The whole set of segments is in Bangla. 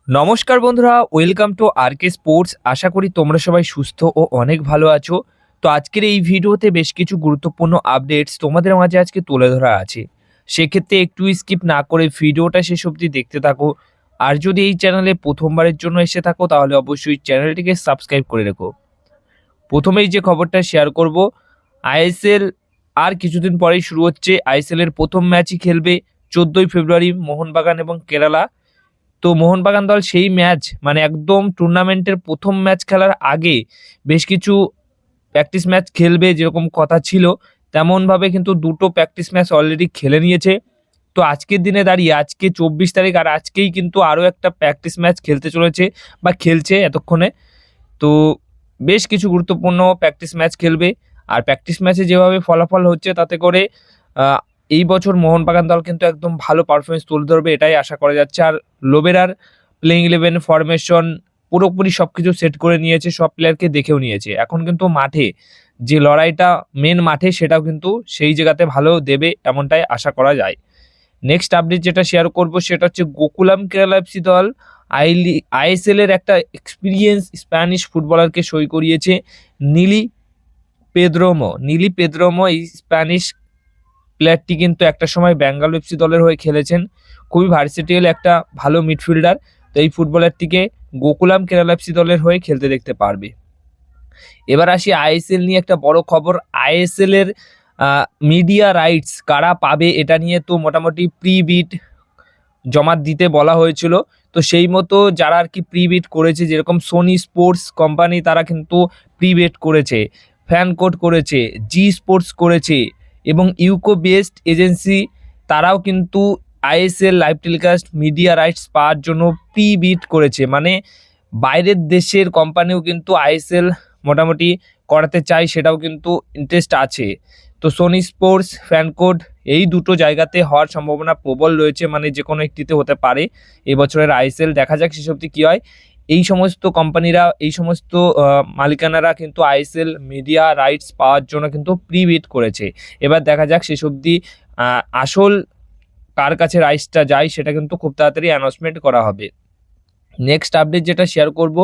নমস্কার বন্ধুরা, ওয়েলকাম টু আরকে স্পোর্টস। আশা করি তোমরা সবাই সুস্থ ও অনেক ভালো আছো। তো আজকের এই ভিডিওতে বেশ কিছু গুরুত্বপূর্ণ আপডেটস তোমাদের মাঝে আজকে তুলে ধরা আছে। সেক্ষেত্রে একটু স্কিপ না করে ভিডিওটা শেষ অবধি দেখতে থাকো। আর যদি এই চ্যানেলে প্রথমবারের জন্য এসে থাকো তাহলে অবশ্যই চ্যানেলটিকে সাবস্ক্রাইব করে রেখো। প্রথমেই যে খবরটা শেয়ার করব, আইএসএল আর কিছুদিন পরেই শুরু হচ্ছে। আইএসএলের প্রথম ম্যাচই খেলবে 14ই ফেব্রুয়ারি মোহনবাগান এবং কেরালা। তো মোহনবাগান দল সেই ম্যাচ মানে একদম টুর্নামেন্টের প্রথম ম্যাচ খেলার আগে বেশ কিছু প্র্যাকটিস ম্যাচ খেলবে, যেরকম কথা ছিল তেমনভাবে কিন্তু দুটো প্র্যাকটিস ম্যাচ অলরেডি খেলে নিয়েছে। তো আজকের দিনে দাঁড়িয়ে আজকে 24 তারিখ, আর আজকেই কিন্তু আরও একটা প্র্যাকটিস ম্যাচ খেলতে চলেছে বা খেলছে এতক্ষণে। তো বেশ কিছু গুরুত্বপূর্ণ প্র্যাকটিস ম্যাচ খেলবে। আর প্র্যাকটিস ম্যাচে যেভাবে ফলাফল হচ্ছে তাতে করে এই বছর মোহনবাগান দল কিন্তু একদম ভালো পারফরমেন্স তুলে ধরবে, এটাই আশা করা যাচ্ছে। আর লোবেরার প্লেইং 11 ফরমেশন পুরোপুরি সব কিছু সেট করে নিয়েছে, সব প্লেয়ারকে দেখেও নিয়েছে। এখন কিন্তু মাঠে যে লড়াইটা মেন মাঠে সেটাও কিন্তু সেই জায়গাতে ভালো দেবে এমনটাই আশা করা যায়। নেক্সট আপডেট যেটা শেয়ার করব সেটা হচ্ছে গোকুলাম কেরালা এফসি দল আইএসএল এর একটা এক্সপিরিয়েন্স স্প্যানিশ ফুটবলারকে সই করিয়েছে, নীলি পেদ্রোমো। এই স্প্যানিশ প্লেয়ারটি কিন্তু একটা সময় বেঙ্গালুরু এফসি দলের হয়ে খেলেছেন, খুবই ভার্সেটাইল একটা ভালো মিডফিল্ডার। তো এই ফুটবলারটিকে গোকুলাম কেরালা এফসি দলের হয়ে খেলতে দেখতে পারবে। এবার আসি আইএসএল নিয়ে একটা বড় খবর। আইএসএল এর মিডিয়া রাইটস কারা পাবে এটা নিয়ে তো মোটামুটি প্রি বিড জমা দিতে বলা হয়েছিল। তো সেই মতো যারা আর কি প্রি বিড করেছে, যেরকম সোনি স্পোর্টস কোম্পানি তারা কিন্তু প্রি বিড করেছে, ফ্যান কোড করেছে, জি স্পোর্টস করেছে এবং ইউকো বেস্ট এজেন্সি তারাও কিন্তু ISL live telecast media rights পাওয়ার জন্য প্রি বিড করেছে। মানে বাইরের দেশের কোম্পানিও কিন্তু আইএসএল মোটামুটি করাতে চায়, সেটাও কিন্তু ইন্টারেস্ট আছে। তো সোনি স্পোর্টস, ফ্যান কোড এই দুটো জায়গাতে হওয়ার সম্ভাবনা প্রবল রয়েছে, মানে যে কোনো একটিতে হতে পারে এবছরের আইএসএল। দেখা যাক সেসব কী হয়। এই সমস্ত কোম্পানিরা, এই সমস্ত মালিকানারা কিন্তু আইএসএল মিডিয়া রাইটস পাওয়ার জন্য কিন্তু প্রি বিড করেছে। এবার দেখা যাক শেষ অবধি আসল কার কাছে রাইটসটা যায় সেটা কিন্তু খুব তাড়াতাড়ি অ্যানাউন্সমেন্ট করা হবে। নেক্সট আপডেট যেটা শেয়ার করব,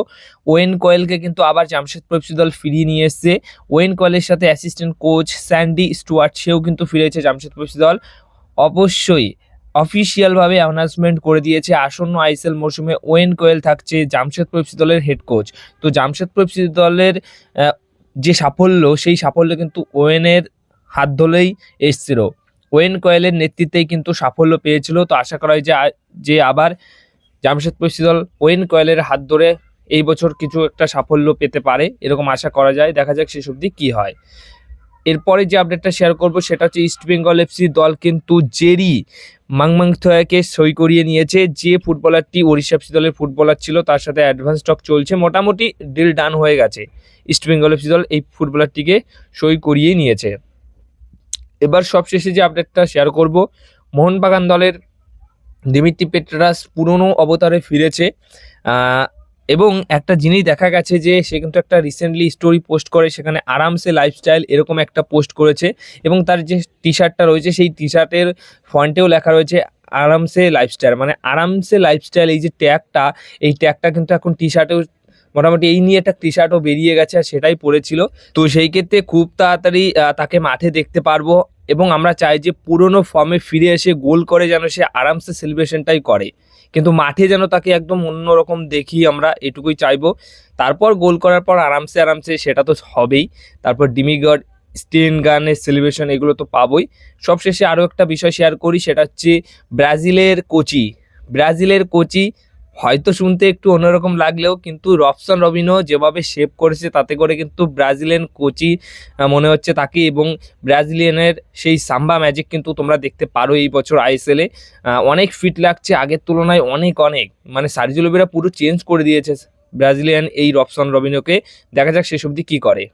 ওয়েন কয়েলকে কিন্তু আবার জামশেদপুর এফসি দল ফিরিয়ে নিয়ে এসছে। ওয়েন কয়েলের সাথে অ্যাসিস্ট্যান্ট কোচ স্যান্ডি স্টুয়ার্ট, সেও কিন্তু ফিরেছে জামশেদপুর এফসি দল। অবশ্যই অফিসিয়ালভাবে অ্যানাউন্সমেন্ট করে দিয়েছে আসন্ন আইএসএল মরশুমে ওয়েন কোয়েল থাকছে জামশেদপুর এফসি দলের হেড কোচ। তো জামশেদপুর এফসি দলের যে সাফল্য, সেই সাফল্য কিন্তু ওয়েনের হাত ধরেই এসছিল। ওয়েন কোয়েলের নেতৃত্বেই কিন্তু সাফল্য পেয়েছিল। তো আশা করা হয় যে আবার জামশেদপুর এফসি দল ওয়েন কোয়েলের হাত ধরে এই বছর কিছু একটা সাফল্য পেতে পারে, এরকম আশা করা যায়। দেখা যাক শেষ অবধি কী হয়। এরপরে যে আপডেটটা শেয়ার করব সেটা হচ্ছে ইস্ট বেঙ্গল এফসি দল কিন্তু জেরি মাংমাংথয়াকে সই করিয়ে নিয়েছে। যে ফুটবলারটি ওড়িশা এফসি দলের ফুটবলার ছিল তার সাথে অ্যাডভান্স টক চলছে, মোটামুটি ডিল ডান হয়ে গেছে। ইস্ট বেঙ্গল এফসি দল এই ফুটবলারটিকে সই করিয়ে নিয়েছে। এবার সবশেষে যে আপডেটটা শেয়ার করব, মোহনবাগান দলের দিমিত্রি পেট্রাস পুরনো অবতারে ফিরেছে এবং একটা জিনিস দেখা গেছে যে সে কিন্তু একটা রিসেন্টলি স্টোরি পোস্ট করে, সেখানে আরামসে লাইফস্টাইল এরকম একটা পোস্ট করেছে এবং তার যে টি শার্টটা রয়েছে সেই টি শার্টের ফন্টেও লেখা রয়েছে আরামসে লাইফস্টাইল। মানে আরামসে লাইফস্টাইল এই যে ট্যাগটা, এই ট্যাগটা কিন্তু এখন টি শার্টেও মোটামুটি এই নিয়ে একটা টি শার্টও বেরিয়ে গেছে আর সেটাই পরেছিল। তো সেই ক্ষেত্রে খুব তাড়াতাড়ি তাকে মাঠে দেখতে পারবো এবং আমরা চাই যে পুরনো ফর্মে ফিরে এসে গোল করে যেন সে আরামসে সেলিব্রেশনটাই করে, কিন্তু মাঠে যেন তাকে একদম অন্যরকম দেখি, আমরা এটুকুই চাইবো। তারপর গোল করার পর আরামসে সেটা তো হবেই, তারপর ডিমিগড স্টেন গানের সেলিব্রেশন এগুলো তো পাবোই। সবশেষে আরও একটা বিষয় শেয়ার করি, সেটা হচ্ছে ব্রাজিলের কোচি হয়তো শুনতে একটু অন্যরকম লাগলেও কিন্তু রবসন রবিনো যেভাবে শেভ করেছে তাতে করে কিন্তু ব্রাজিলিয়ান কোচই মনে হচ্ছে তাকে, এবং ব্রাজিলিয়ানের সেই সাম্বা ম্যাজিক কিন্তু তোমরা দেখতে পারো এই বছর আইএসএলে। অনেক ফিট লাগছে আগের তুলনায়, অনেক মানে সার্জিও লিবেরা পুরো চেঞ্জ করে দিয়েছে ব্রাজিলিয়ান এই রবসন রবিনোকে। দেখা যাক শেষ অবধি কী করে।